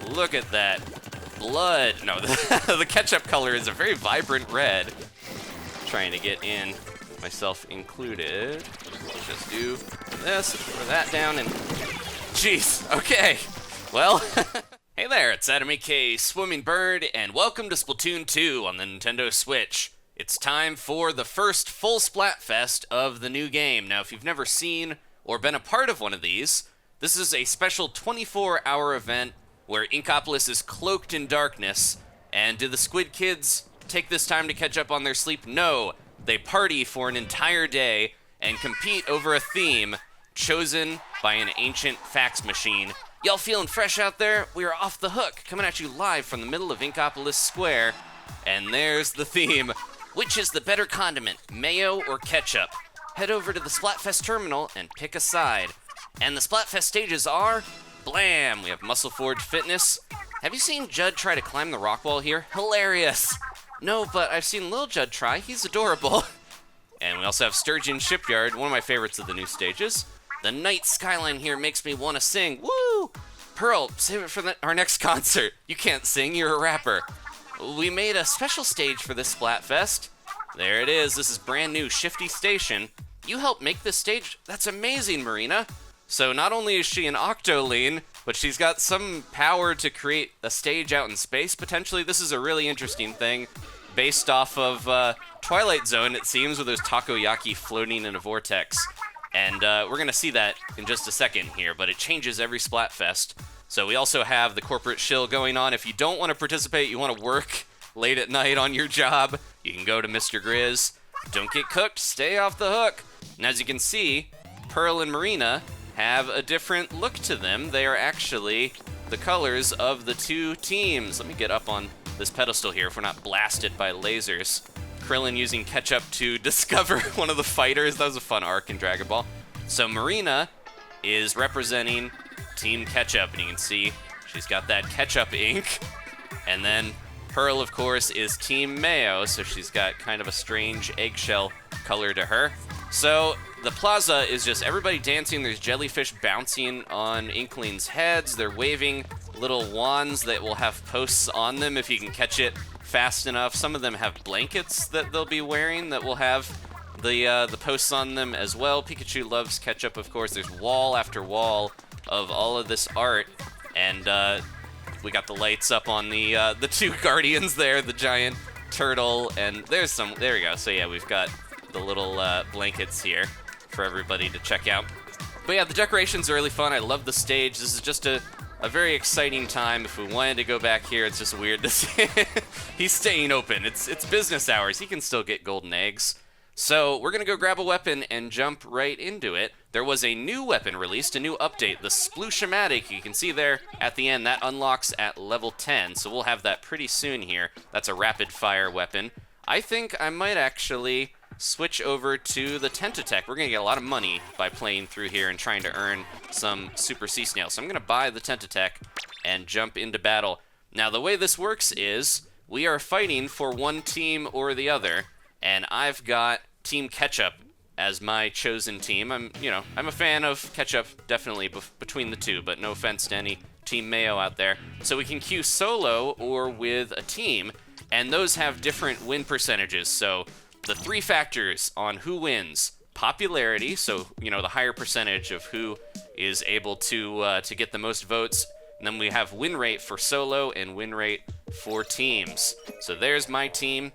Look at that blood. No, the ketchup color is a very vibrant red. Trying to get in, myself included. Let's just do this, throw that down, and jeez, okay. Well, hey there, it's Adam aka Swimming Bird, and welcome to Splatoon 2 on the Nintendo Switch. It's time for the first full Splatfest of the new game. Now, if you've never seen or been a part of one of these, this is a special 24-hour event where Inkopolis is cloaked in darkness. And do the Squid Kids take this time to catch up on their sleep? No, they party for an entire day and compete over a theme chosen by an ancient fax machine. Y'all feeling fresh out there? We are Off the Hook, coming at you live from the middle of Inkopolis Square. And there's the theme. Which is the better condiment, mayo or ketchup? Head over to the Splatfest terminal and pick a side. And the Splatfest stages are, blam! We have Muscle Forge Fitness. Have you seen Judd try to climb the rock wall here? Hilarious! No, but I've seen Lil Judd try. He's adorable. And we also have Sturgeon Shipyard, one of my favorites of the new stages. The night skyline here makes me want to sing. Woo! Pearl, save it for our next concert. You can't sing, you're a rapper. We made a special stage for this Splatfest. There it is. This is brand new Shifty Station. You helped make this stage. That's amazing, Marina. So not only is she an Octoling, but she's got some power to create a stage out in space, potentially. This is a really interesting thing based off of Twilight Zone, it seems, with those takoyaki floating in a vortex. And we're going to see that in just a second here, but it changes every Splatfest. So we also have the corporate shill going on. If you don't want to participate, you want to work late at night on your job, you can go to Mr. Grizz. Don't get cooked, stay off the hook. And as you can see, Pearl and Marina have a different look to them. They are actually the colors of the two teams. Let me get up on this pedestal here if we're not blasted by lasers. Krillin using ketchup to discover one of the fighters. That was a fun arc in Dragon Ball. So Marina is representing Team Ketchup, and you can see she's got that ketchup ink. And then Pearl, of course, is Team Mayo, so she's got kind of a strange eggshell color to her. So the plaza is just everybody dancing. There's jellyfish bouncing on Inklings' heads. They're waving little wands that will have posts on them if you can catch it fast enough. Some of them have blankets that they'll be wearing that will have the posts on them as well. Pikachu loves ketchup, of course. There's wall after wall of all of this art, and we got the lights up on the two guardians there, the giant turtle, and there we go. So yeah, we've got the little blankets here for everybody to check out. But yeah, the decorations are really fun. I love the stage. This is just a very exciting time. If we wanted to go back here, it's just weird to see. He's staying open. It's business hours. He can still get golden eggs. So we're going to go grab a weapon and jump right into it. There was a new weapon released, a new update, the Splooshomatic. You can see there at the end, that unlocks at level 10, so we'll have that pretty soon here. That's a rapid-fire weapon. I think I might actually switch over to the Tentatek. We're going to get a lot of money by playing through here and trying to earn some Super Sea Snails. So I'm going to buy the Tentatek and jump into battle. Now, the way this works is we are fighting for one team or the other, and I've got Team Ketchup as my chosen team. I'm a fan of Ketchup, definitely, between the two, but no offense to any Team Mayo out there. So we can queue solo or with a team, and those have different win percentages. So the three factors on who wins: popularity, so the higher percentage of who is able to get the most votes, and then we have win rate for solo and win rate for teams. So there's my team.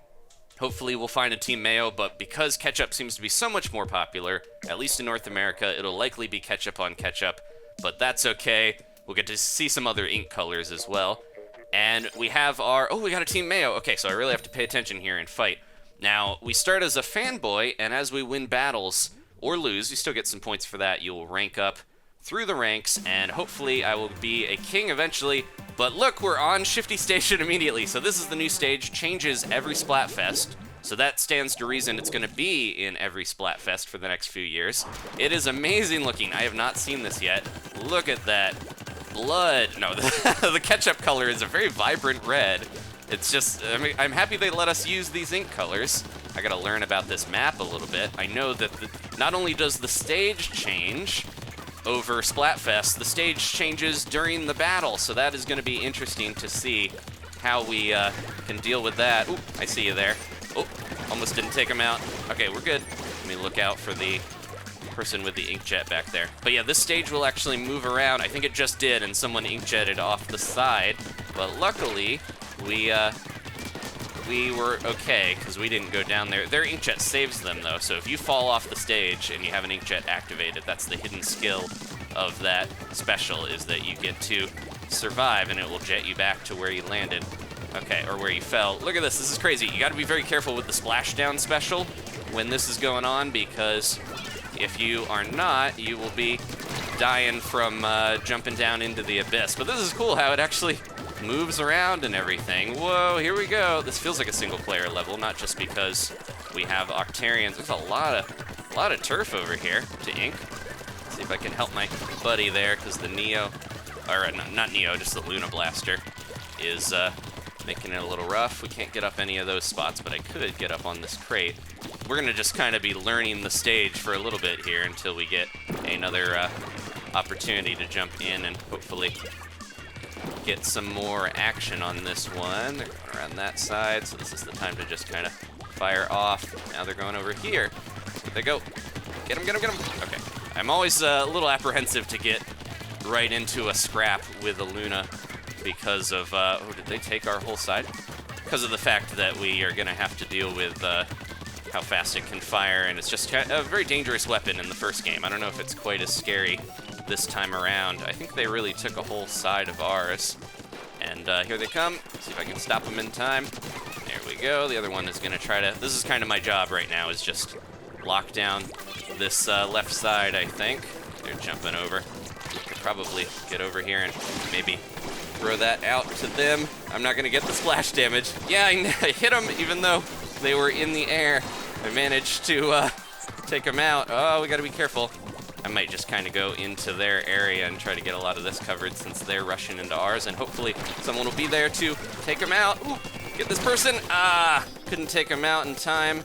Hopefully we'll find a Team Mayo, but because Ketchup seems to be so much more popular, at least in North America, it'll likely be Ketchup on Ketchup, but that's okay. We'll get to see some other ink colors as well. And we have we got a Team Mayo. Okay, so I really have to pay attention here and fight. Now, we start as a fanboy, and as we win battles or lose, you still get some points for that. You'll rank up through the ranks, and hopefully I will be a king eventually. But look, we're on Shifty Station immediately. So this is the new stage, changes every Splatfest. So that stands to reason it's going to be in every Splatfest for the next few years. It is amazing looking. I have not seen this yet. Look at that blood. No, the ketchup color is a very vibrant red. It's just, I'm happy they let us use these ink colors. I got to learn about this map a little bit. I know that not only does the stage change, over Splatfest, the stage changes during the battle, so that is going to be interesting to see how we can deal with that. Ooh, I see you there. Oh, almost didn't take him out. Okay, we're good. Let me look out for the person with the inkjet back there. But yeah, this stage will actually move around. I think it just did, and someone inkjetted off the side. But luckily, we were okay, because we didn't go down there. Their inkjet saves them, though, so if you fall off the stage and you have an inkjet activated, that's the hidden skill of that special, is that you get to survive, and it will jet you back to where you landed. Okay, or where you fell. Look at this. This is crazy. You got to be very careful with the splashdown special when this is going on, because if you are not, you will be dying from jumping down into the abyss. But this is cool how it actually moves around and everything. Whoa, here we go. This feels like a single-player level, not just because we have Octarians. There's a lot of turf over here to ink. Let's see if I can help my buddy there, because the Neo, or not Neo, just the Luna Blaster, is making it a little rough. We can't get up any of those spots, but I could get up on this crate. We're gonna just kind of be learning the stage for a little bit here until we get another opportunity to jump in and hopefully get some more action on this one. They're going around that side, so this is the time to just kind of fire off. Now they're going over here. There they go. Get him, get him, get him. Okay. I'm always a little apprehensive to get right into a scrap with a Luna because of, oh, did they take our whole side? Because of the fact that we are going to have to deal with how fast it can fire, and it's just a very dangerous weapon in the first game. I don't know if it's quite as scary this time around. I think they really took a whole side of ours. And here they come. See if I can stop them in time. There we go. The other one is going to try to... This is kind of my job right now, is just lock down this left side, I think. They're jumping over. Could probably get over here and maybe throw that out to them. I'm not going to get the splash damage. Yeah, I hit them even though they were in the air. I managed to take them out. Oh, we got to be careful. I might just kind of go into their area and try to get a lot of this covered since they're rushing into ours, and hopefully someone will be there to take them out. Ooh, get this person. Ah, couldn't take them out in time.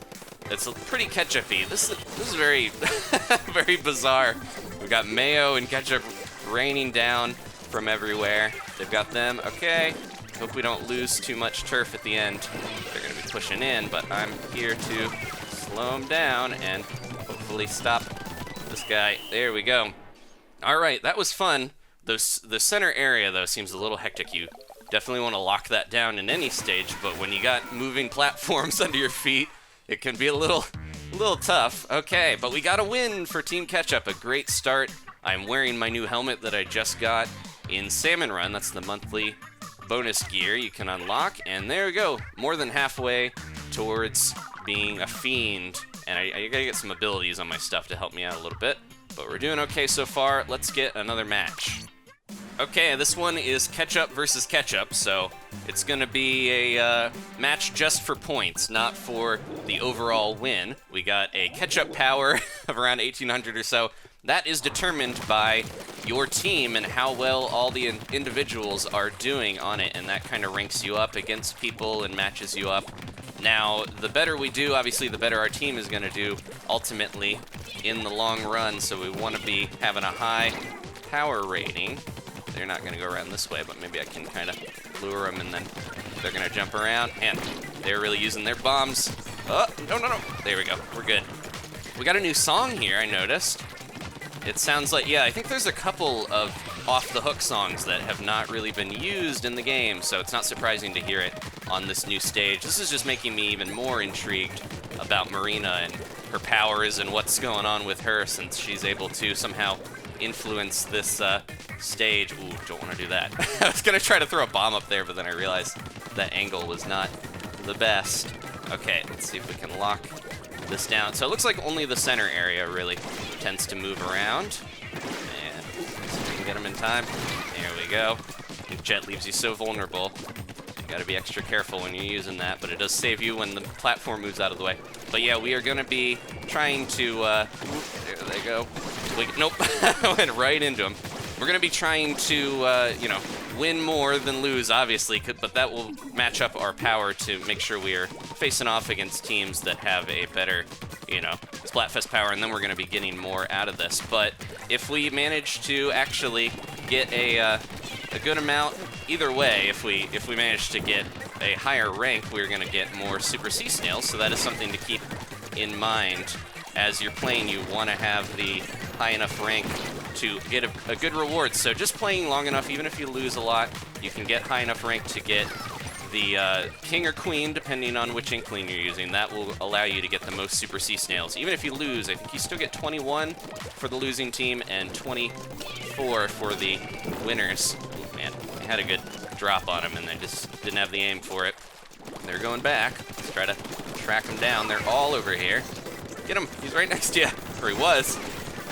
It's pretty ketchup-y. This is very, very bizarre. We've got mayo and ketchup raining down from everywhere. They've got them. Okay. Hope we don't lose too much turf at the end. They're going to be pushing in, but I'm here to slow them down and hopefully stop this guy. There we go. All right, that was fun. The center area, though, seems a little hectic. You definitely want to lock that down in any stage, but when you got moving platforms under your feet, it can be a little tough. Okay, but we got a win for Team Ketchup. A great start. I'm wearing my new helmet that I just got in Salmon Run. That's the monthly bonus gear you can unlock, and there we go. More than halfway towards being a fiend. And I gotta get some abilities on my stuff to help me out a little bit. But we're doing okay so far. Let's get another match. Okay, this one is Ketchup versus Ketchup, so it's gonna be a match just for points, not for the overall win. We got a Ketchup power of around 1800 or so. That is determined by your team and how well all the individuals are doing on it, and that kind of ranks you up against people and matches you up. Now, the better we do, obviously, the better our team is going to do ultimately in the long run, so we want to be having a high power rating. They're not going to go around this way, but maybe I can kind of lure them, and then they're going to jump around. And they're really using their bombs. Oh, no. There we go. We're good. We got a new song here, I noticed. It sounds like, yeah, I think there's a couple of off-the-hook songs that have not really been used in the game, so it's not surprising to hear it on this new stage. This is just making me even more intrigued about Marina and her powers and what's going on with her, since she's able to somehow influence this stage. Ooh, don't want to do that. I was going to try to throw a bomb up there, but then I realized that angle was not the best. Okay, let's see if we can lock this down. So it looks like only the center area really tends to move around. And see if we can get them in time. There we go. Jet leaves you so vulnerable. You gotta be extra careful when you're using that, but it does save you when the platform moves out of the way. But yeah, we are gonna be trying to, there they go. Nope, I went right into him. We're gonna be trying to, you know, win more than lose, obviously, but that will match up our power to make sure we are facing off against teams that have a better you know, Splatfest power, and then we're going to be getting more out of this. But if we manage to actually get a good amount, either way, if we manage to get a higher rank, we're going to get more Super Sea Snails, so that is something to keep in mind. As you're playing, you want to have the high enough rank to get a good reward. So just playing long enough, even if you lose a lot, you can get high enough rank to get the king or queen, depending on which Inkling you're using. That will allow you to get the most Super Sea Snails. Even if you lose, I think you still get 21 for the losing team and 24 for the winners. Ooh, man, I had a good drop on him, and they just didn't have the aim for it. They're going back. Let's try to track them down. They're all over here. Get him. He's right next to you. Or he was.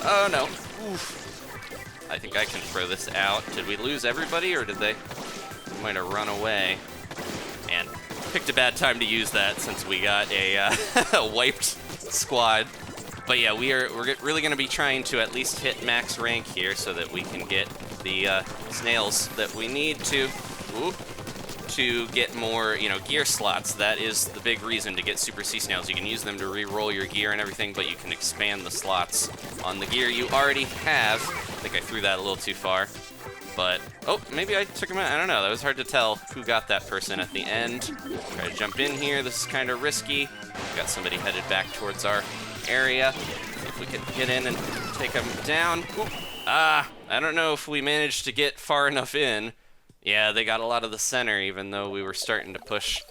Oh, no. Oof. I think I can throw this out. Did we lose everybody, or did they might have run away? And picked a bad time to use that since we got a wiped squad. But yeah, we're really going to be trying to at least hit max rank here so that we can get the snails that we need to get more, you know, gear slots. That is the big reason to get Super Sea Snails. You can use them to re-roll your gear and everything, but you can expand the slots on the gear you already have. I think I threw that a little too far. But, oh, maybe I took him out. I don't know. That was hard to tell who got that person at the end. Try to jump in here. This is kind of risky. Got somebody headed back towards our area. See if we can get in and take him down. Oop. I don't know if we managed to get far enough in. Yeah, they got a lot of the center, even though we were starting to push.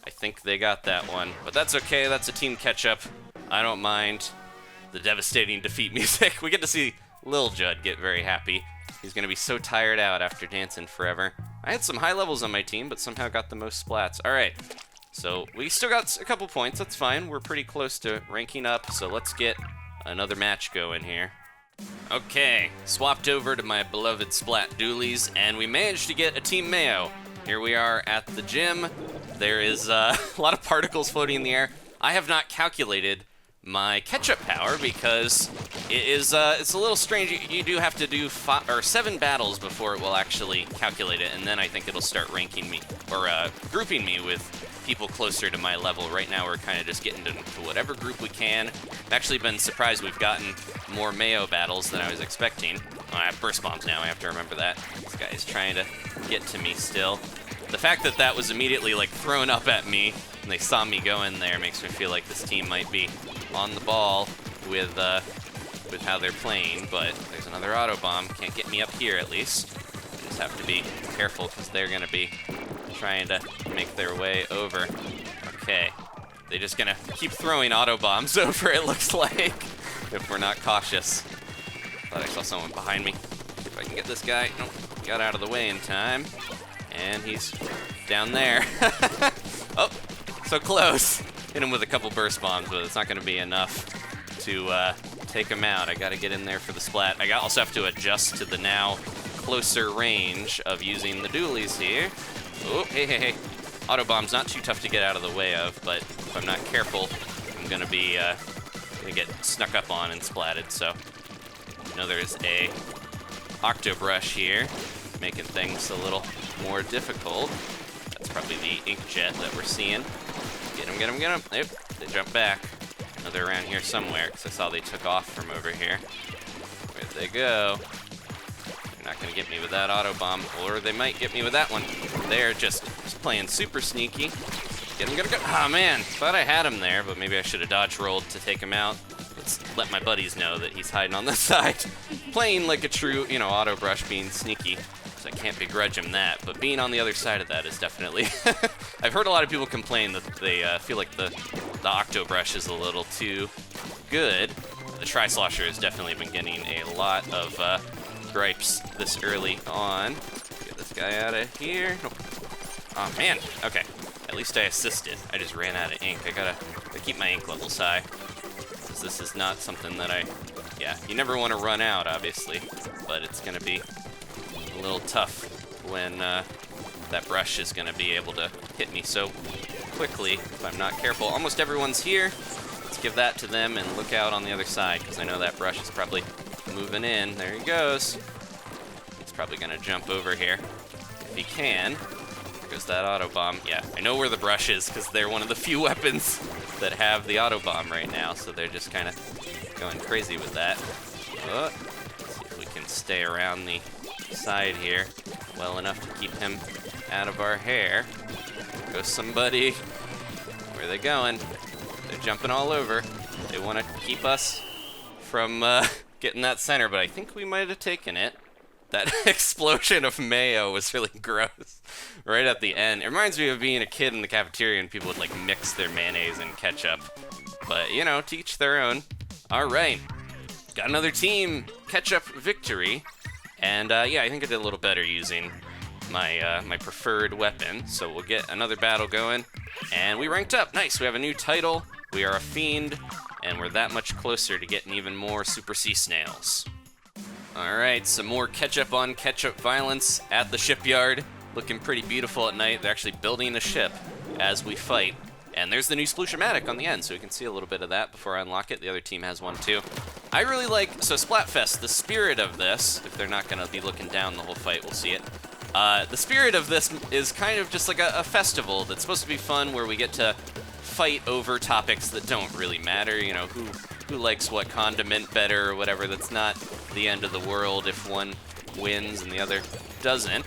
I think they got that one. But that's okay. That's a team catch-up. I don't mind the devastating defeat music. We get to see Lil Judd get very happy. He's going to be so tired out after dancing forever. I had some high levels on my team, but somehow got the most splats. All right, so we still got a couple points. That's fine. We're pretty close to ranking up, so let's get another match going here. Okay, swapped over to my beloved Splat Dualies, and we managed to get a Team Mayo. Here we are at the gym. There is a lot of particles floating in the air. I have not calculated my ketchup power because it's a little strange. You do have to do 7 battles before it will actually calculate it, and then I think it'll start ranking me or grouping me with people closer to my level. Right now we're kind of just getting to whatever group we can. I've actually been surprised we've gotten more Mayo battles than I was expecting. Oh, I have burst bombs now, I have to remember that. This guy is trying to get to me still. The fact that that was immediately like thrown up at me and they saw me go in there makes me feel like this team might be on the ball with how they're playing, but there's another auto bomb. Can't get me up here at least. I just have to be careful because they're gonna be trying to make their way over. Okay, they're just gonna keep throwing auto bombs over, it looks like, if we're not cautious. Thought I saw someone behind me. See if I can get this guy. Nope, got out of the way in time. And he's down there. Oh, so close. Hit him with a couple burst bombs, but it's not gonna be enough to take him out. I gotta get in there for the splat. I also have to adjust to the now closer range of using the duelies here. Oh, hey. Auto bomb's not too tough to get out of the way of, but if I'm not careful, I'm gonna be gonna get snuck up on and splatted. So I know there is a Octo Brush here, making things a little more difficult. That's probably the ink jet that we're seeing. Get him. Yep, they jumped back. I know they're around here somewhere, because I saw they took off from over here. Where'd they go? They're not gonna get me with that auto bomb, or they might get me with that one. They're just playing super sneaky. Get him, go. Ah, man, thought I had him there, but maybe I should have dodge rolled to take him out. Let's let my buddies know that he's hiding on this side. Playing like a true, auto brush, being sneaky. So I can't begrudge him that, but being on the other side of that is definitely... I've heard a lot of people complain that they feel like the Octo Brush is a little too good. The Tri-Slosher has definitely been getting a lot of gripes this early on. Get this guy out of here. Nope. Oh, man. Okay. At least I assisted. I just ran out of ink. I gotta keep my ink levels high. Because this is not something that yeah, you never want to run out, obviously, but it's gonna be a little tough when that brush is going to be able to hit me so quickly if I'm not careful. Almost everyone's here. Let's give that to them and look out on the other side, because I know that brush is probably moving in. There he goes. He's probably going to jump over here if he can. There goes that auto bomb. Yeah, I know where the brush is because they're one of the few weapons that have the auto bomb right now, so they're just kind of going crazy with that. Let's see if we can stay around the side here well enough to keep him out of our hair. There goes somebody. Where are they going? They're jumping all over. They want to keep us from getting that center, but I think we might have taken it. That explosion of mayo was really gross right at the end. It reminds me of being a kid in the cafeteria and people would like mix their mayonnaise and ketchup. But, you know, to each their own. All right. Got another team ketchup victory. And, yeah, I think I did a little better using my my preferred weapon. So we'll get another battle going. And we ranked up. Nice. We have a new title. We are a fiend. And we're that much closer to getting even more Super Sea Snails. Alright, some more ketchup on ketchup violence at the shipyard. Looking pretty beautiful at night. They're actually building a ship as we fight. And there's the new Splooshomatic on the end, so we can see a little bit of that before I unlock it. The other team has one too. I really like, so Splatfest, the spirit of this, if they're not going to be looking down the whole fight, we'll see it. The spirit of this is kind of just like a festival that's supposed to be fun where we get to fight over topics that don't really matter. You know, who likes what condiment better or whatever. That's not the end of the world if one wins and the other doesn't.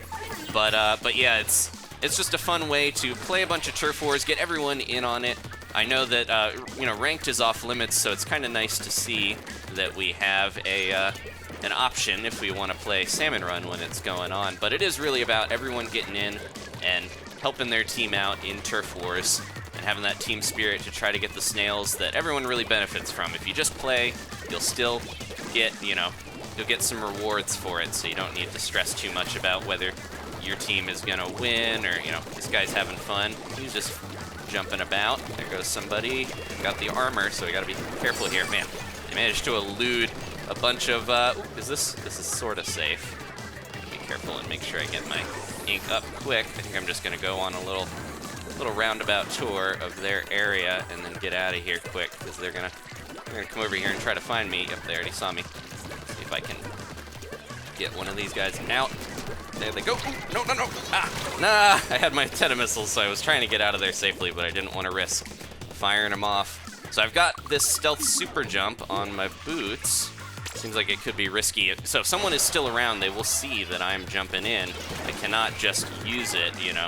But yeah, it's just a fun way to play a bunch of turf wars, get everyone in on it. I know that you know, ranked is off limits, so it's kind of nice to see that we have an option if we want to play Salmon Run when it's going on. But it is really about everyone getting in and helping their team out in turf wars and having that team spirit to try to get the snails that everyone really benefits from. If you just play, you'll still get, you know, you'll get some rewards for it, so you don't need to stress too much about whether your team is gonna win or, you know, this guy's having fun. He's just jumping about. There goes somebody. Got the armor, so we gotta be careful here. Man, I managed to elude a bunch of, this is sort of safe. Be careful and make sure I get my ink up quick. I think I'm just gonna go on a little roundabout tour of their area and then get out of here quick, because they're gonna come over here and try to find me. Yep, they already saw me. Let's see if I can get one of these guys out. There they go. Ooh, no. Ah, nah, I had my antenna missiles, so I was trying to get out of there safely, but I didn't want to risk firing them off. So I've got this stealth super jump on my boots. Seems like it could be risky. So if someone is still around, they will see that I'm jumping in. I cannot just use it, you know,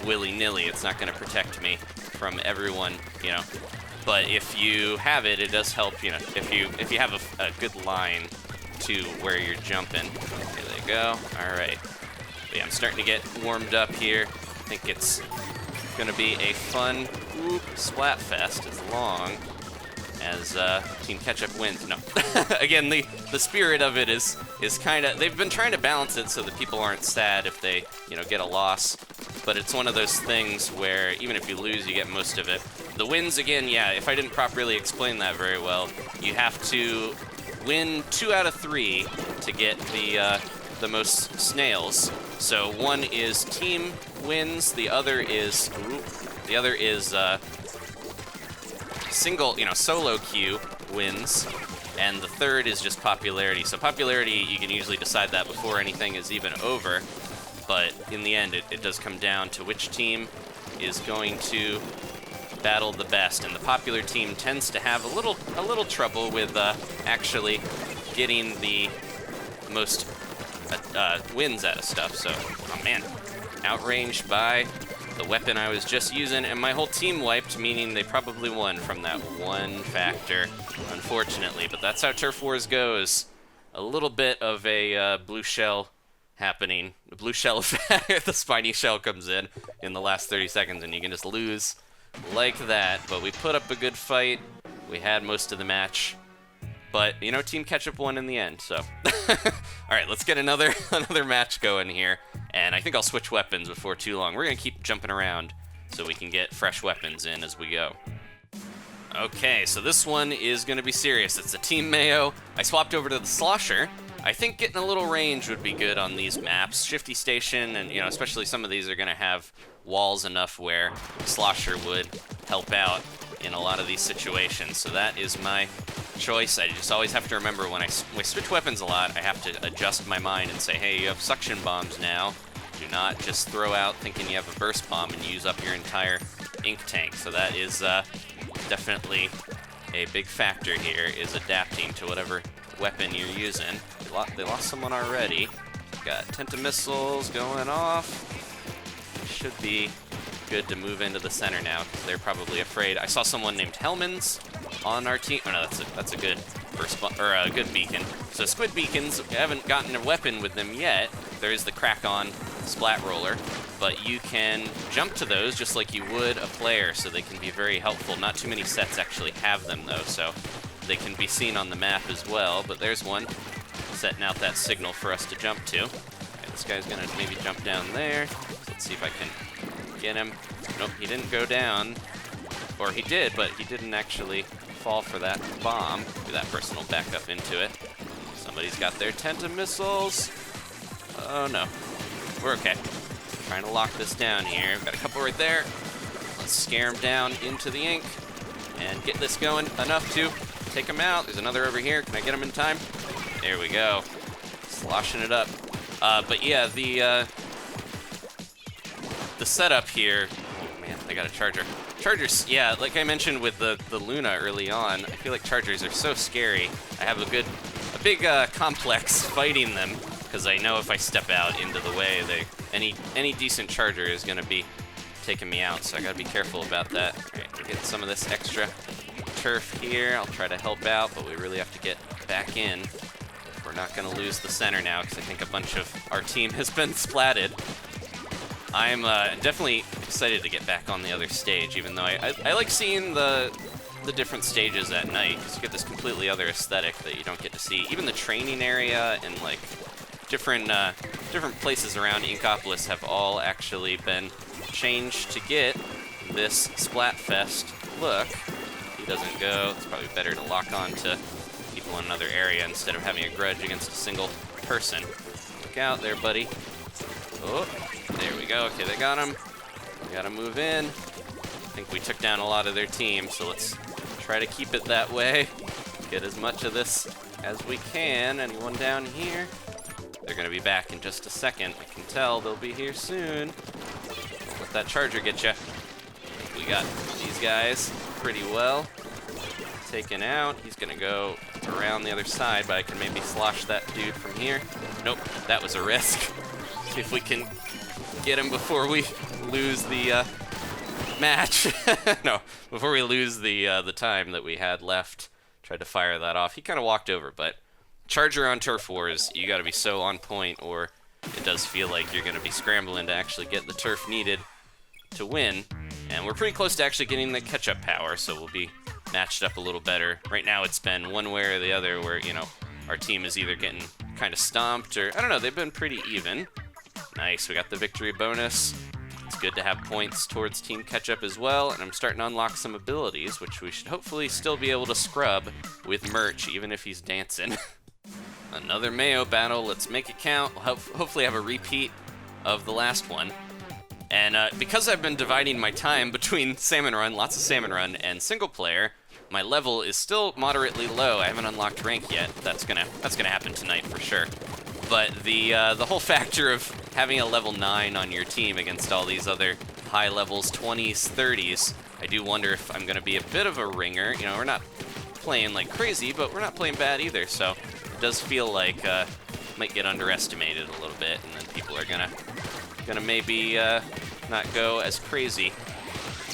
willy-nilly. It's not going to protect me from everyone, you know. But if you have it, it does help, you know, if you have a good line to where you're jumping. Here they go. All right. But yeah, I'm starting to get warmed up here. I think it's going to be a fun Splatfest as long as Team Ketchup wins. No. Again, the spirit of it is kind of, they've been trying to balance it so that people aren't sad if they, you know, get a loss. But it's one of those things where even if you lose, you get most of it. The wins, again, yeah, if I didn't properly explain that very well, you have to win 2 out of 3 to get the most snails. So one is team wins, the other is single, you know, solo queue wins, and the third is just popularity. So popularity, you can usually decide that before anything is even over, but in the end, it does come down to which team is going to battle the best, and the popular team tends to have a little trouble with actually getting the most wins out of stuff. So, oh man, outranged by the weapon I was just using, and my whole team wiped, meaning they probably won from that one factor, unfortunately. But that's how Turf Wars goes. A little bit of a blue shell happening. The blue shell effect, the spiny shell comes in the last 30 seconds, and you can just lose like that. But we put up a good fight. We had most of the match. But, you know, Team Ketchup won in the end, so. Alright, let's get another match going here. And I think I'll switch weapons before too long. We're going to keep jumping around so we can get fresh weapons in as we go. Okay, so this one is going to be serious. It's a Team Mayo. I swapped over to the Slosher. I think getting a little range would be good on these maps. Shifty Station, and, you know, especially some of these are going to have walls enough where Slosher would help out in a lot of these situations. So that is my choice. I just always have to remember when I switch weapons a lot, I have to adjust my mind and say, hey, you have suction bombs now. Do not just throw out thinking you have a burst bomb and use up your entire ink tank. So that is definitely a big factor here, is adapting to whatever weapon you're using. They lost someone already. Got Tentamissiles going off. Should be good to move into the center now, because they're probably afraid. I saw someone named Hellman's on our team. Oh no, that's a good a good beacon. So squid beacons, we haven't gotten a weapon with them yet. There is the crack-on splat roller, but you can jump to those just like you would a player, so they can be very helpful. Not too many sets actually have them though, so they can be seen on the map as well. But there's one setting out that signal for us to jump to. Okay, this guy's gonna maybe jump down there. So let's see if I can get him. Nope, he didn't go down. Or he did, but he didn't actually fall for that bomb. Maybe that person will back up into it. Somebody's got their Tentamissiles. Oh no, we're okay. Trying to lock this down here. We've got a couple right there. Let's scare them down into the ink and get this going enough to take them out. There's another over here. Can I get him in time? There we go. Sloshing it up. But yeah, the setup here. Oh man, I got a charger. Chargers, yeah, like I mentioned with the Luna early on, I feel like chargers are so scary. I have a big complex fighting them, because I know if I step out into the way, any decent charger is going to be taking me out, so I got to be careful about that. All right, we're getting some of this extra turf here. I'll try to help out, but we really have to get back in. We're not going to lose the center now, because I think a bunch of our team has been splatted. I'm definitely excited to get back on the other stage, even though I like seeing the different stages at night, because you get this completely other aesthetic that you don't get to see. Even the training area and like different places around Inkopolis have all actually been changed to get this Splatfest look. He doesn't go. It's probably better to lock on to people in another area instead of having a grudge against a single person. Look out there, buddy. Oh, there we go. Okay, they got him. We gotta move in. I think we took down a lot of their team, so let's try to keep it that way. Get as much of this as we can. Anyone down here? They're gonna be back in just a second. I can tell they'll be here soon. Don't let that charger get you. We got these guys pretty well taken out. He's gonna go around the other side, but I can maybe slosh that dude from here. Nope, that was a risk. See if we can get him before we lose the match. No, before we lose the time that we had left. Tried to fire that off. He kind of walked over, but charger on Turf Wars, you got to be so on point, or it does feel like you're going to be scrambling to actually get the turf needed to win. And we're pretty close to actually getting the catch-up power, so we'll be matched up a little better. Right now it's been one way or the other where, you know, our team is either getting kind of stomped or, I don't know, they've been pretty even. Nice, we got the victory bonus. It's good to have points towards team catch-up as well, and I'm starting to unlock some abilities, which we should hopefully still be able to scrub with merch, even if he's dancing. Another Mayo battle, let's make it count. We'll hopefully have a repeat of the last one. And because I've been dividing my time between Salmon Run, lots of Salmon Run, and single player, my level is still moderately low. I haven't unlocked rank yet. That's gonna happen tonight for sure. But the whole factor of having a level 9 on your team against all these other high levels, 20s, 30s, I do wonder if I'm gonna be a bit of a ringer. You know, we're not playing like crazy, but we're not playing bad either. So it does feel like might get underestimated a little bit, and then people are gonna maybe not go as crazy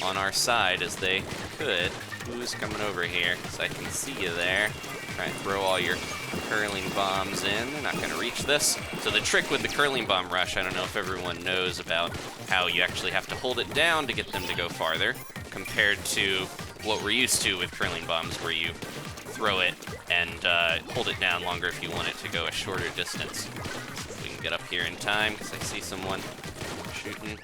on our side as they could. Who's coming over here? Because I can see you there. Try and throw all your curling bombs in. They're not going to reach this. So the trick with the curling bomb rush, I don't know if everyone knows about how you actually have to hold it down to get them to go farther, compared to what we're used to with curling bombs, where you throw it and hold it down longer if you want it to go a shorter distance. See if we can get up here in time, because I see someone shooting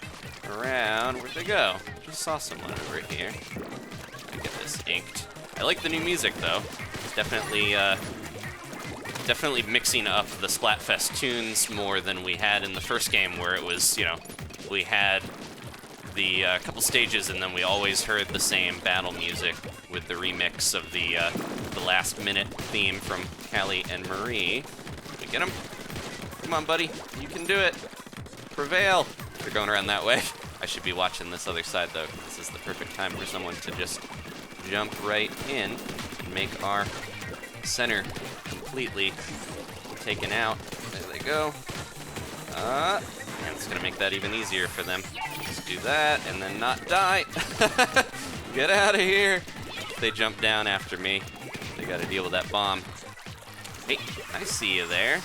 around. Where'd they go? Just saw someone over here. Let me get this inked. I like the new music though. It's definitely mixing up the Splatfest tunes more than we had in the first game, where it was, you know, we had the couple stages and then we always heard the same battle music with the remix of the last minute theme from Callie and Marie. Did we get him? Come on, buddy. You can do it. prevail. They're going around that way. I should be watching this other side, though. This is the perfect time for someone to just jump right in and make our center completely taken out. There they go. And it's going to make that even easier for them. Just do that and then not die. Get out of here. If they jump down after me, they got to deal with that bomb. Hey, I see you there.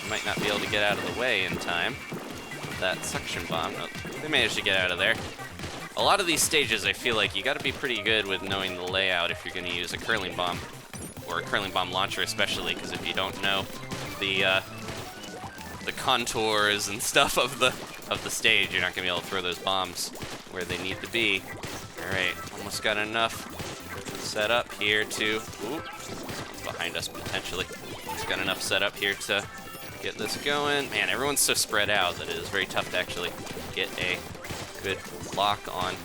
You might not be able to get out of the way in time. That suction bomb. Oh, they managed to get out of there. A lot of these stages, I feel like you got to be pretty good with knowing the layout if you're going to use a curling bomb, or a curling bomb launcher especially, because if you don't know the contours and stuff of the stage, you're not going to be able to throw those bombs where they need to be. All right, almost got enough set up here to. Ooh, someone's behind us potentially. Just got enough set up here to get this going. Man, everyone's so spread out that it is very tough to actually get a good lock on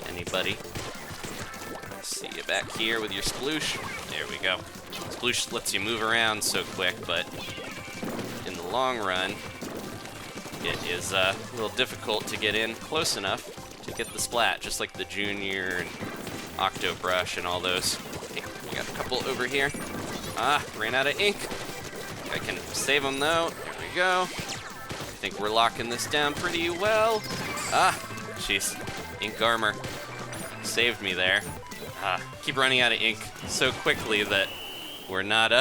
anybody. See you back here with your sploosh. There we go. Sploosh lets you move around so quick, but in the long run, it is a little difficult to get in close enough to get the splat, just like the Junior and Octo Brush and all those. Hey, we got a couple over here. Ran out of ink. I can save them though. There we go. I think we're locking this down pretty well. Jeez. Ink Armor saved me there. Keep running out of ink so quickly that we're not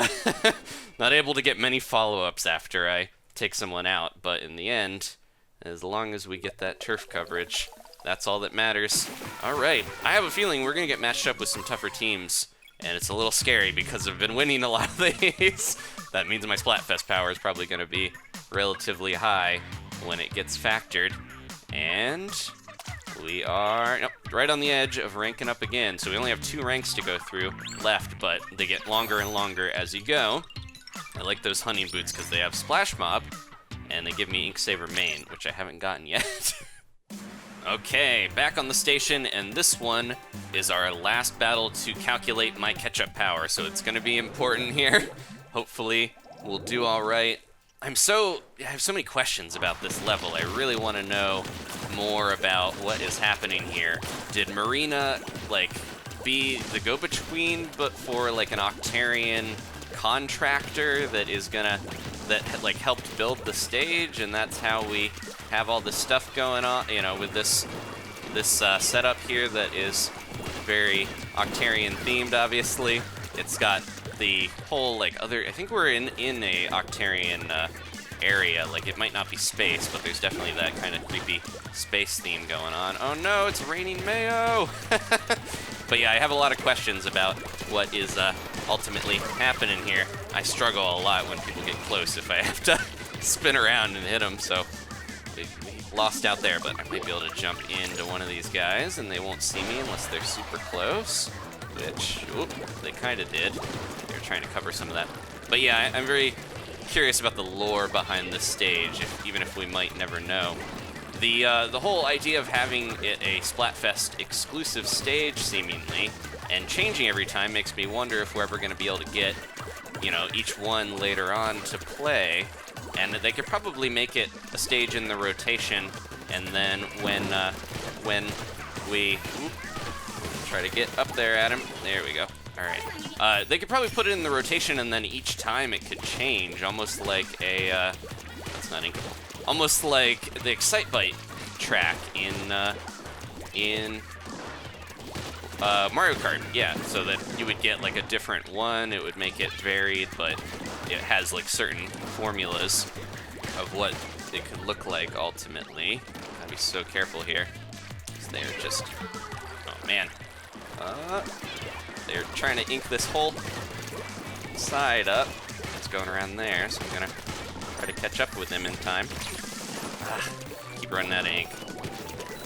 not able to get many follow-ups after I take someone out. But in the end, as long as we get that turf coverage, that's all that matters. All right. I have a feeling we're going to get matched up with some tougher teams. And it's a little scary because I've been winning a lot of these. That means my Splatfest power is probably going to be relatively high when it gets factored. And we are right on the edge of ranking up again. So we only have 2 ranks to go through left, but they get longer and longer as you go. I like those hunting boots because they have Splash Mob, and they give me Ink Saver Main, which I haven't gotten yet. Okay, back on the station, and this one is our last battle to calculate my ketchup power, so it's going to be important here. Hopefully, we'll do all right. I have so many questions about this level. I really want to know more about what is happening here. Did Marina, like, be the go-between, but for, like, an Octarian contractor that like, helped build the stage, and that's how we have all this stuff going on, you know, with this setup here that is very Octarian themed, obviously. It's got the whole, like, I think we're in a Octarian area. Like, it might not be space, but there's definitely that kind of creepy space theme going on. Oh no, it's raining mayo! But yeah, I have a lot of questions about what is ultimately happening here. I struggle a lot when people get close if I have to spin around and hit them, so we lost out there, but I might be able to jump into one of these guys and they won't see me unless they're super close, which, they kind of did. They were trying to cover some of that. But yeah, I'm very curious about the lore behind this stage, even if we might never know. The whole idea of having it a Splatfest exclusive stage, seemingly, and changing every time makes me wonder if we're ever going to be able to get, you know, each one later on to play. And they could probably make it a stage in the rotation, and then when we try to get up there at him, there we go. All right. They could probably put it in the rotation, and then each time it could change, almost like a that's not inkable. Almost like the Excitebike track in Mario Kart, yeah, so that you would get like a different one. It would make it varied, but it has like certain formulas of what it could look like ultimately. Gotta be so careful here. They're just, oh man. They're trying to ink this whole side up. It's going around there, so I'm gonna try to catch up with them in time. Keep running out of ink.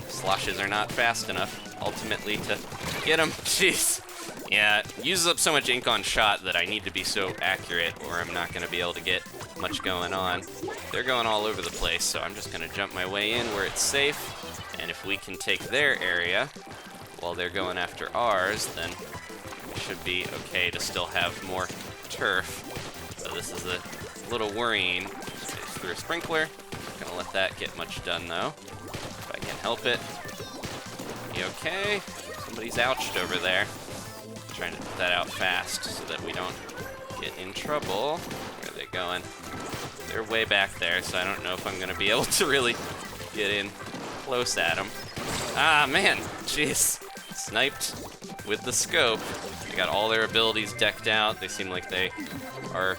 Sloshes are not fast enough, ultimately, to get them. Jeez. Yeah, it uses up so much ink on shot that I need to be so accurate or I'm not going to be able to get much going on. They're going all over the place, so I'm just going to jump my way in where it's safe. And if we can take their area while they're going after ours, then it should be okay to still have more turf. So this is a little worrying. Through a sprinkler. Gonna let that get much done, though. If I can help it. You okay? Somebody's ouched over there. Trying to put that out fast so that we don't get in trouble. Where are they going? They're way back there, so I don't know if I'm going to be able to really get in close at them. Ah, man. Jeez. Sniped with the scope. They got all their abilities decked out. They seem like they are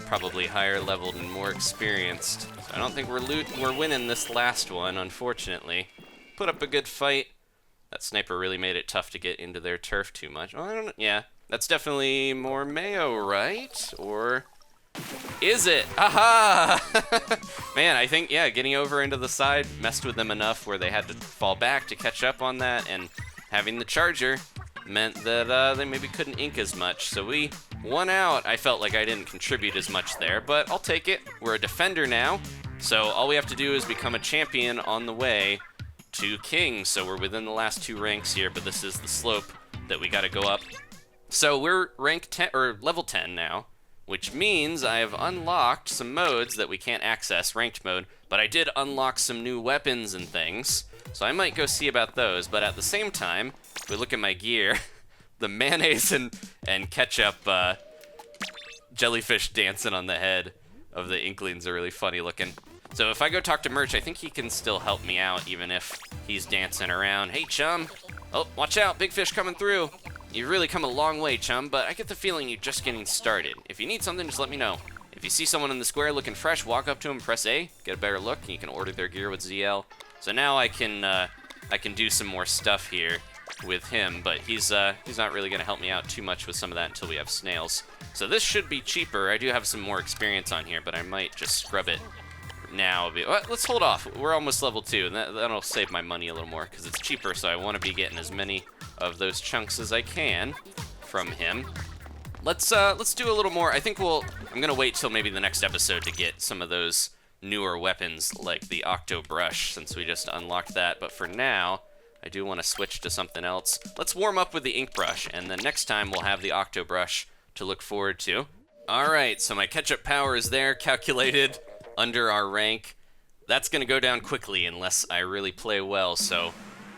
probably higher leveled and more experienced. So I don't think we're winning this last one, unfortunately. Put up a good fight. That sniper really made it tough to get into their turf too much. Oh, I don't know. Yeah, that's definitely more Mayo, right? Or is it? Aha! Man, I think, yeah, getting over into the side messed with them enough where they had to fall back to catch up on that, and having the charger meant that they maybe couldn't ink as much. So we won out. I felt like I didn't contribute as much there, but I'll take it. We're a defender now, so all we have to do is become a champion on the way to King. So we're within the last 2 ranks here, but this is the slope that we got to go up. So we're rank 10 or level 10 now, which means I have unlocked some modes that we can't access, ranked mode, but I did unlock some new weapons and things, so I might go see about those. But at the same time, if we look at my gear, the mayonnaise and ketchup jellyfish dancing on the head of the Inklings are really funny looking. So if I go talk to Merch, I think he can still help me out, even if he's dancing around. Hey, chum. Oh, watch out. Big fish coming through. You've really come a long way, chum, but I get the feeling you're just getting started. If you need something, just let me know. If you see someone in the square looking fresh, walk up to him, press A, get a better look, and you can order their gear with ZL. So now I can do some more stuff here with him, but he's not really going to help me out too much with some of that until we have snails. So this should be cheaper. I do have some more experience on here, but I might just scrub it now. Let's hold off. We're almost level 2, and that'll save my money a little more because it's cheaper, so I want to be getting as many of those chunks as I can from him. Let's do a little more. I think I'm gonna wait till maybe the next episode to get some of those newer weapons like the Octo Brush, since we just unlocked that. But for now, I do want to switch to something else. Let's warm up with the Inkbrush, and then next time we'll have the Octo Brush to look forward to. All right, so my ketchup power is there, calculated under our rank. That's gonna go down quickly unless I really play well, so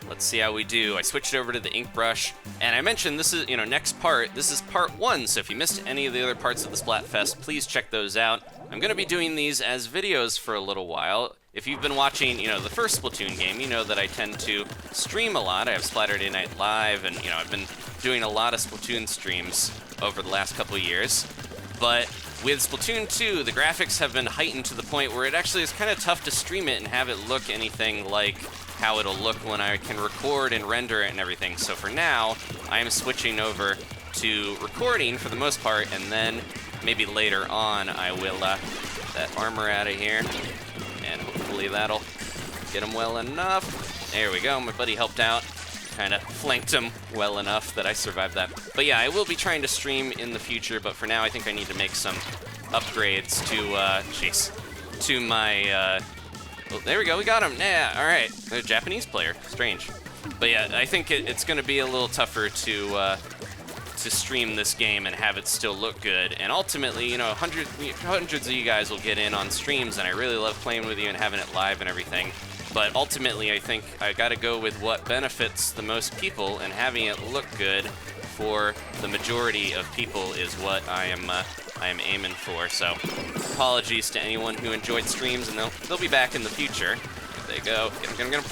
let's see how we do. I switched over to the Inkbrush, and I mentioned this is, next part, this is part 1, so if you missed any of the other parts of the Splatfest, please check those out. I'm gonna be doing these as videos for a little while. If you've been watching, the first Splatoon game, you know that I tend to stream a lot. I have Splatterday Night Live, and, I've been doing a lot of Splatoon streams over the last couple years. But with Splatoon 2, the graphics have been heightened to the point where it actually is kind of tough to stream it and have it look anything like how it'll look when I can record and render it and everything. So for now, I am switching over to recording for the most part, and then maybe later on I will get that armor out of here, and hopefully that'll get him well enough. There we go, my buddy helped out. Kind of flanked him well enough that I survived that. But yeah, I will be trying to stream in the future, but for now I think I need to make some upgrades to my, oh, there we go, we got him. Yeah, all right, a Japanese player, strange. But yeah, I think it's gonna be a little tougher to stream this game and have it still look good. And ultimately, hundreds of you guys will get in on streams, and I really love playing with you and having it live and everything. But ultimately, I think I gotta go with what benefits the most people, and having it look good for the majority of people is what I am aiming for. So apologies to anyone who enjoyed streams, and they'll be back in the future. There they go. Get them.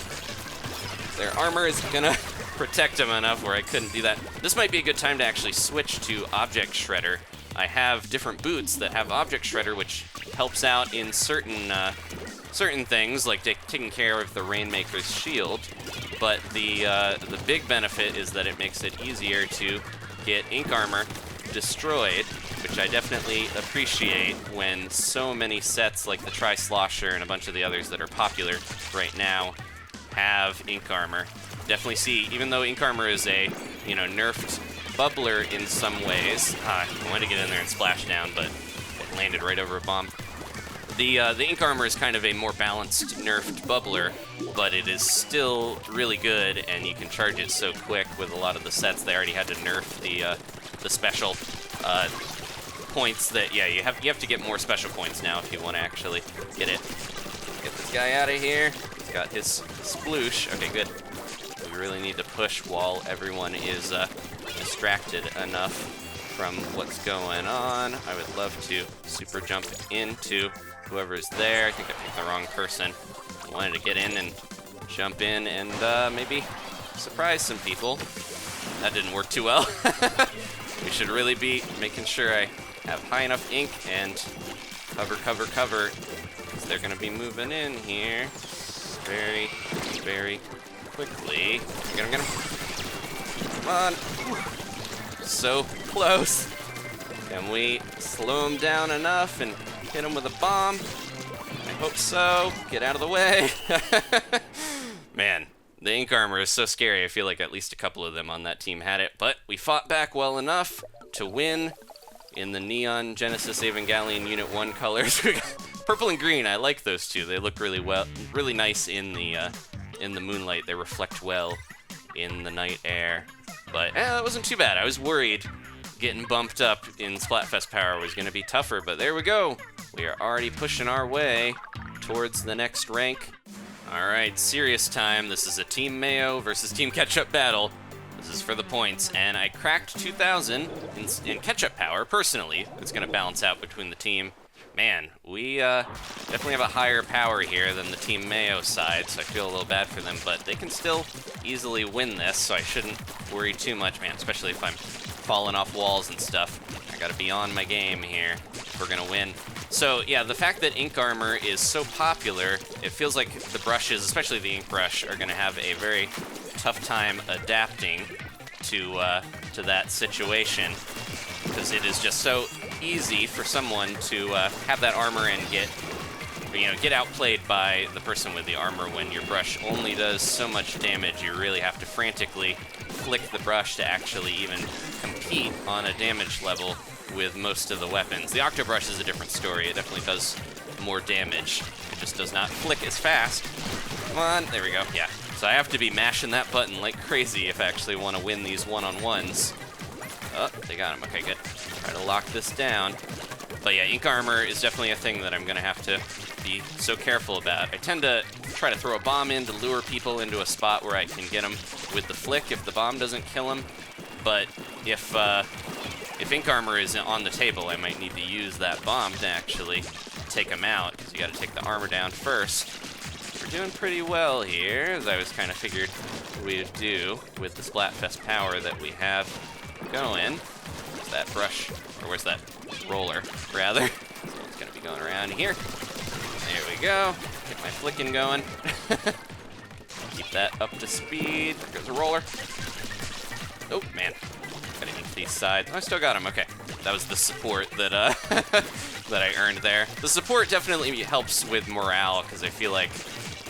Their armor is gonna protect them enough where I couldn't do that. This might be a good time to actually switch to Object Shredder. I have different boots that have Object Shredder, which helps out in certain things, like taking care of the Rainmaker's shield, but the big benefit is that it makes it easier to get Ink Armor destroyed, which I definitely appreciate when so many sets like the Tri-Slosher and a bunch of the others that are popular right now have Ink Armor. Definitely see, even though Ink Armor is a, nerfed bubbler in some ways. I wanted to get in there and splash down, but it landed right over a bomb. The Ink Armor is kind of a more balanced, nerfed bubbler, but it is still really good, and you can charge it so quick with a lot of the sets. They already had to nerf the special points that, yeah, you have to get more special points now if you want to actually get it. get this guy out of here. He's got his sploosh. Okay, good. We really need to push while everyone is distracted enough from what's going on. I would love to super jump into whoever's there. I think I picked the wrong person. I wanted to get in and jump in and maybe surprise some people. That didn't work too well. We should really be making sure I have high enough ink and cover, because they're gonna be moving in here very, very quickly. Get him. Come on. So close. Can we slow him down enough and hit him with a bomb? I hope so. Get out of the way. Man, the Ink Armor is so scary. I feel like at least a couple of them on that team had it, but we fought back well enough to win in the Neon Genesis Evangelion Unit 1 colors. Purple and green, I like those two. They look really nice in the moonlight. They reflect well in the night air. But that wasn't too bad. I was worried getting bumped up in Splatfest power was going to be tougher, but there we go. We are already pushing our way towards the next rank. All right, serious time. This is a Team Mayo versus Team Ketchup battle. This is for the points, and I cracked 2,000 in Ketchup power, personally. It's going to balance out between the team. Man, we definitely have a higher power here than the Team Mayo side, so I feel a little bad for them, but they can still easily win this, so I shouldn't worry too much, man, especially if I'm falling off walls and stuff. I gotta be on my game here if we're gonna win. So, yeah, the fact that Ink Armor is so popular, it feels like the brushes, especially the Inkbrush, are gonna have a very tough time adapting to that situation, because it is just so easy for someone to have that armor and get outplayed by the person with the armor when your brush only does so much damage. You really have to frantically flick the brush to actually even compete on a damage level with most of the weapons. The Octo Brush is a different story. It definitely does more damage. It just does not flick as fast. Come on, there we go, yeah. So I have to be mashing that button like crazy if I actually want to win these one-on-ones. Oh, they got him, okay, good. Try to lock this down. But yeah, Ink Armor is definitely a thing that I'm gonna have to be so careful about. I tend to try to throw a bomb in to lure people into a spot where I can get them with the flick if the bomb doesn't kill them. But if Ink Armor is on the table, I might need to use that bomb to actually take them out, because you gotta take the armor down first. We're doing pretty well here, as I was kind of figured we would do with the Splatfest power that we have going. Where's that brush? Or where's that roller, rather? So it's gonna be going around here. There we go. Get my flicking going. Keep that up to speed. There goes a roller. Oh, man. Gotta ink these sides. Oh, I still got him. Okay. That was the support that that I earned there. The support definitely helps with morale, because I feel like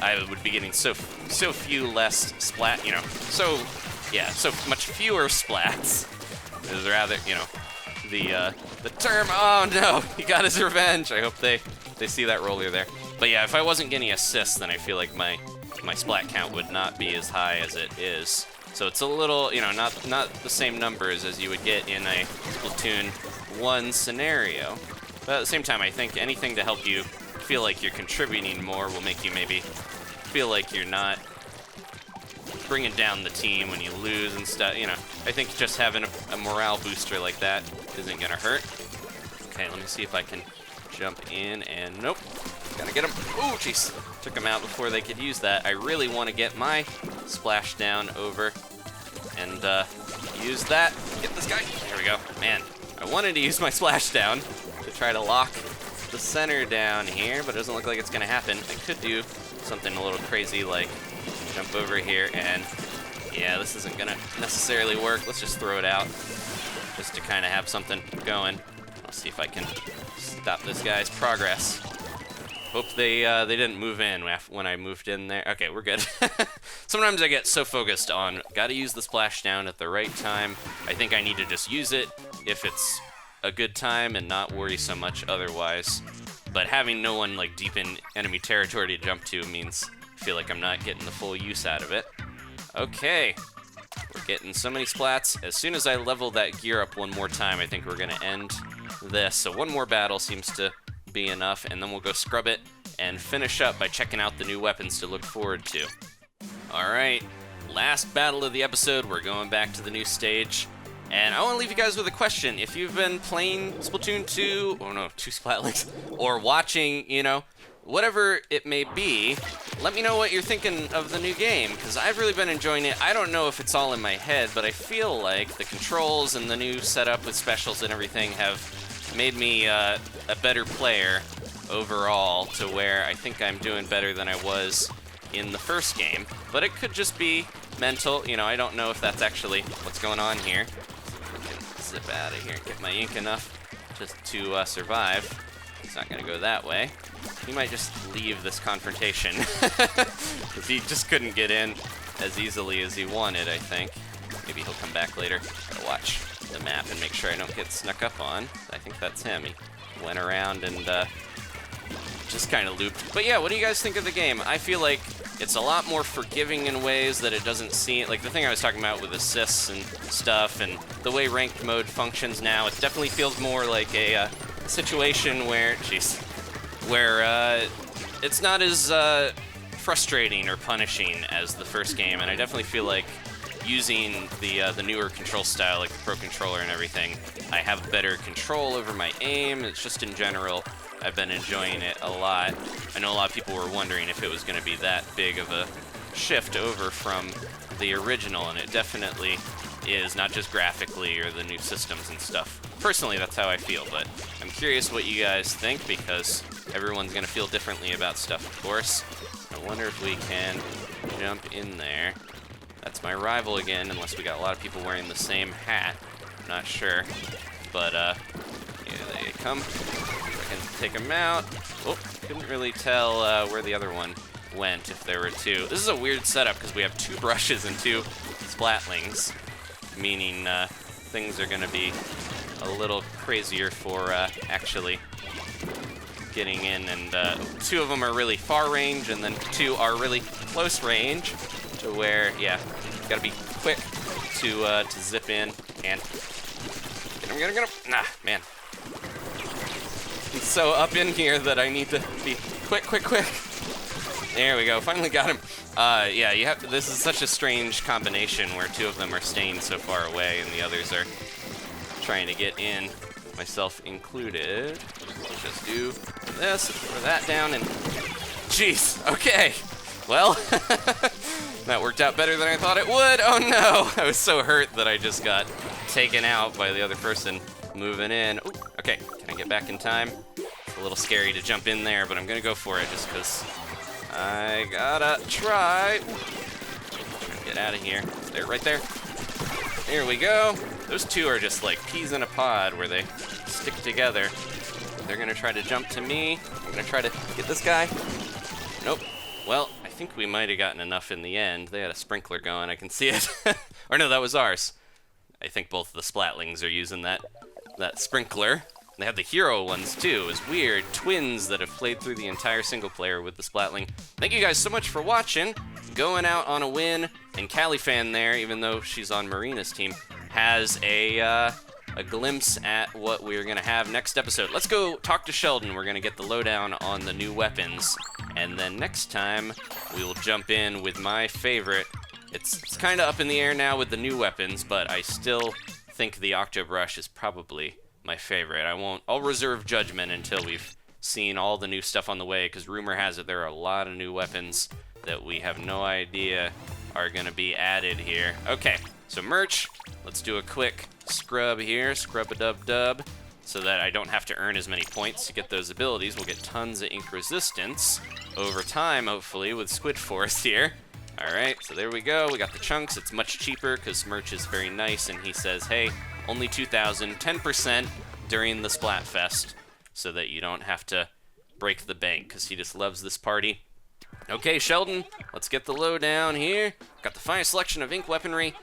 I would be getting so few less splat, so much fewer splats. It was rather, the term, oh no, he got his revenge. I hope they see that roller there. But yeah, if I wasn't getting assists, then I feel like my splat count would not be as high as it is. So it's a little, not the same numbers as you would get in a Splatoon 1 scenario. But at the same time, I think anything to help you feel like you're contributing more will make you maybe feel like you're not bringing down the team when you lose and stuff. I think just having a morale booster like that isn't gonna hurt. Okay, let me see if I can jump in, and nope. Gotta get him. Oh, jeez. Took him out before they could use that. I really want to get my Splashdown over and use that. Get this guy. There we go. Man, I wanted to use my Splashdown to try to lock the center down here, but it doesn't look like it's gonna happen. I could do something a little crazy like jump over here, and yeah, this isn't gonna necessarily work. Let's just throw it out just to kind of have something going. I'll see if I can stop this guy's progress. Hope they didn't move in when I moved in there. Okay, we're good. Sometimes I get so focused on gotta use the Splashdown at the right time. I think I need to just use it if it's a good time and not worry so much otherwise. But having no one like deep in enemy territory to jump to means I feel like I'm not getting the full use out of it. Okay, we're getting so many splats. As soon as I level that gear up one more time, I think we're gonna end this. So one more battle seems to be enough, and then we'll go scrub it and finish up by checking out the new weapons to look forward to. Alright, last battle of the episode, we're going back to the new stage. And I want to leave you guys with a question. If you've been playing Splatoon 2, oh no, 2 Splatlinks, or watching, you know, whatever it may be, let me know what you're thinking of the new game, because I've really been enjoying it. I don't know if it's all in my head, but I feel like the controls and the new setup with specials and everything have made me a better player overall, to where I think I'm doing better than I was in the first game. But it could just be mental, you know, I don't know if that's actually what's going on here. Zip out of here and get my ink enough just to survive. It's not going to go that way. He might just leave this confrontation because he just couldn't get in as easily as he wanted, I think. Maybe he'll come back later. Gotta watch the map and make sure I don't get snuck up on. I think that's him. He went around and just kind of looped. But yeah, what do you guys think of the game? I feel like it's a lot more forgiving in ways that it doesn't seem, like the thing I was talking about with assists and stuff, and the way ranked mode functions now, it definitely feels more like a situation where, it's not as frustrating or punishing as the first game, and I definitely feel like using the newer control style, like the Pro Controller and everything, I have better control over my aim. It's just in general, I've been enjoying it a lot. I know a lot of people were wondering if it was going to be that big of a shift over from the original, and it definitely is, not just graphically or the new systems and stuff. Personally, that's how I feel, but I'm curious what you guys think, because everyone's going to feel differently about stuff, of course. I wonder if we can jump in there. That's my rival again, unless we got a lot of people wearing the same hat. I'm not sure, but yeah, they come. I can take them out. Oh, couldn't really tell where the other one went, if there were two. This is a weird setup because we have 2 brushes and 2 Splatlings, meaning things are going to be a little crazier for actually getting in, and 2 of them are really far range, and then 2 are really close range, to where, yeah, gotta be quick to zip in and get him. Nah, man. He's so up in here that I need to be quick. There we go, finally got him. Yeah, this is such a strange combination where 2 of them are staying so far away and the others are trying to get in, myself included. Let's just do this, throw that down, and jeez, okay. Well, that worked out better than I thought it would. Oh no, I was so hurt that I just got taken out by the other person moving in. Ooh, okay, can I get back in time? It's a little scary to jump in there, but I'm gonna go for it just because I gotta try. Get out of here. They're right there. There we go. Those 2 are just like peas in a pod where they stick together. They're gonna try to jump to me. I'm gonna try to get this guy. Nope. Well, I think we might have gotten enough in the end. They had a sprinkler going, I can see it. Or no, that was ours. I think both the Splatlings are using that sprinkler. They have the hero ones too. It's weird. Twins that have played through the entire single player with the Splatling. Thank you guys so much for watching. Going out on a win. And Callie fan there, even though she's on Marina's team, has a glimpse at what we're going to have next episode. Let's go talk to Sheldon. We're going to get the lowdown on the new weapons. And then next time, we will jump in with my favorite. It's kind of up in the air now with the new weapons, but I still think the Octo Brush is probably my favorite. I'll reserve judgment until we've seen all the new stuff on the way, because rumor has it there are a lot of new weapons that we have no idea are going to be added here. Okay, so merch. Let's do a quick scrub here, scrub-a-dub-dub, so that I don't have to earn as many points to get those abilities. We'll get tons of ink resistance over time, hopefully, with Squid Force here. Alright, so there we go. We got the chunks. It's much cheaper because merch is very nice, and he says, hey, only 2,000, 10% during the Splatfest, so that you don't have to break the bank, because he just loves this party. Okay, Sheldon, let's get the lowdown here. Got the finest selection of ink weaponry.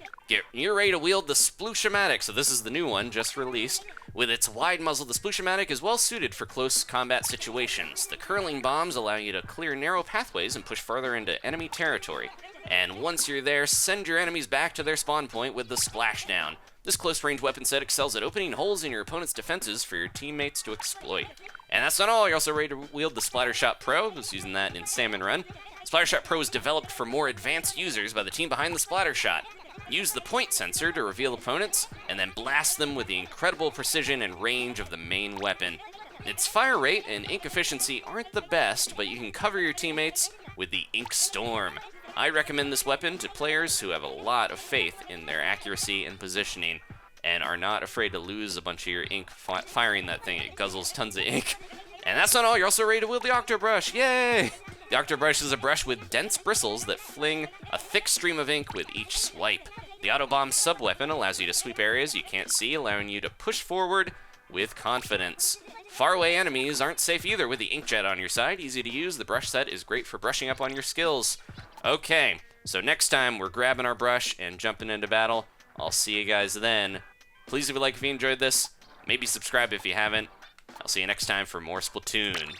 You're ready to wield the Splooshomatic. So this is the new one, just released. With its wide muzzle, the Splooshomatic is well suited for close combat situations. The curling bombs allow you to clear narrow pathways and push farther into enemy territory. And once you're there, send your enemies back to their spawn point with the Splashdown. This close-range weapon set excels at opening holes in your opponent's defenses for your teammates to exploit. And that's not all, you're also ready to wield the Splattershot Pro. I was using that in Salmon Run. Splattershot Pro is developed for more advanced users by the team behind the Splattershot. Use the point sensor to reveal opponents, and then blast them with the incredible precision and range of the main weapon. Its fire rate and ink efficiency aren't the best, but you can cover your teammates with the Ink Storm. I recommend this weapon to players who have a lot of faith in their accuracy and positioning, and are not afraid to lose a bunch of your ink firing that thing. It guzzles tons of ink. And that's not all, you're also ready to wield the Octo Brush, yay! The Octo Brush is a brush with dense bristles that fling a thick stream of ink with each swipe. The Auto Bomb sub-weapon allows you to sweep areas you can't see, allowing you to push forward with confidence. Faraway enemies aren't safe either with the Inkjet on your side. Easy to use, the brush set is great for brushing up on your skills. Okay, so next time we're grabbing our brush and jumping into battle. I'll see you guys then. Please leave a like if you enjoyed this. Maybe subscribe if you haven't. I'll see you next time for more Splatoon.